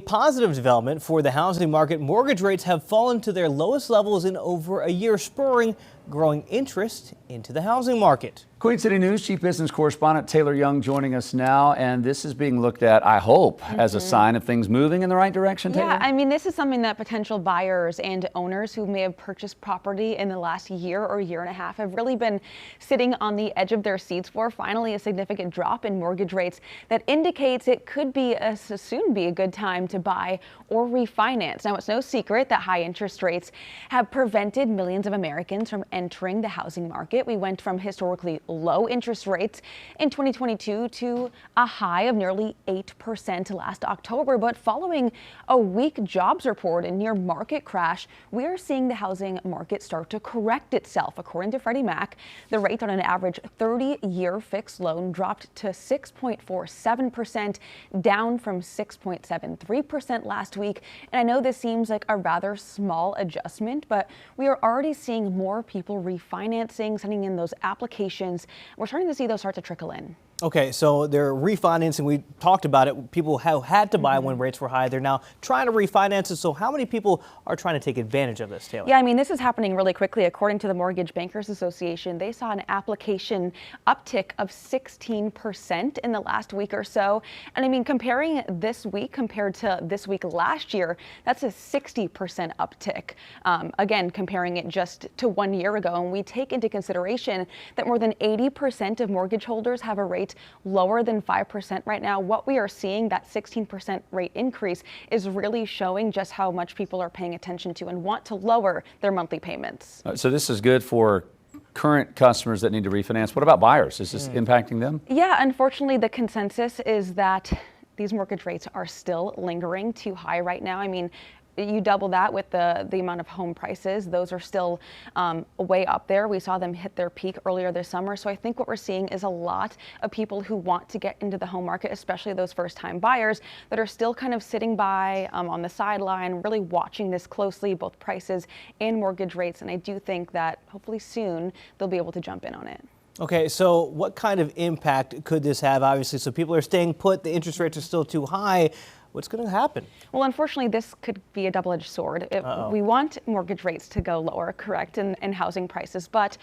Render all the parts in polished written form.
positive development for the housing market. Mortgage rates have fallen to their lowest levels in over a year, spurring growing interest into the housing market. Queen City News Chief Business Correspondent Taylor Young joining us now, and this is being looked at, I hope, as a sign of things moving in the right direction, Taylor? Yeah, I mean, this is something that potential buyers and owners who may have purchased property in the last year or year and a half have really been sitting on the edge of their seats for. Finally, a significant drop in mortgage rates that indicates it could be soon be a good time to buy or refinance. Now, it's no secret that high interest rates have prevented millions of Americans from entering the housing market. We went from historically low interest rates in 2022 to a high of nearly 8% last October. But following a weak jobs report and near market crash, we are seeing the housing market start to correct itself. According to Freddie Mac, the rate on an average 30-year fixed loan dropped to 6.47%, down from 6.73% last week. And I know this seems like a rather small adjustment, but we are already seeing more people refinancing, sending in those applications. We're starting to see those start to trickle in. Okay, so they're refinancing. We talked about it. People have had to buy when rates were high. They're now trying to refinance it. So how many people are trying to take advantage of this, Taylor? Yeah, I mean, this is happening really quickly. According to the Mortgage Bankers Association, they saw an application uptick of 16% in the last week or so. And I mean, comparing this week compared to this week last year, that's a 60% uptick. Again, comparing it just to 1 year ago. And we take into consideration that more than 80% of mortgage holders have a rate lower than 5% right now. What we are seeing, that 16% rate increase, is really showing just how much people are paying attention to and want to lower their monthly payments. So this is good for current customers that need to refinance. What about buyers? Is this impacting them? Yeah, unfortunately, the consensus is that these mortgage rates are still lingering too high right now. I mean, you double that with the amount of home prices. Those are still way up there. We saw them hit their peak earlier this summer. So I think what we're seeing is a lot of people who want to get into the home market, especially those first-time buyers that are still kind of sitting by on the sideline, really watching this closely, both prices and mortgage rates. And I do think that hopefully soon they'll be able to jump in on it. Okay, so what kind of impact could this have? Obviously, so people are staying put. The interest rates are still too high. What's going to happen? Well, unfortunately, this could be a double-edged sword. We want mortgage rates to go lower, correct, and housing prices, but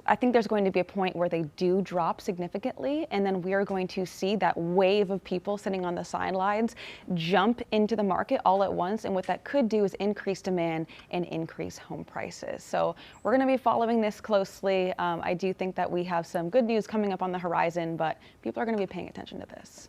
I think there's going to be a point where they do drop significantly, and then we are going to see that wave of people sitting on the sidelines jump into the market all at once, and what that could do is increase demand and increase home prices. So we're going to be following this closely. I do think that we have some good news coming up on the horizon, but people are going to be paying attention to this.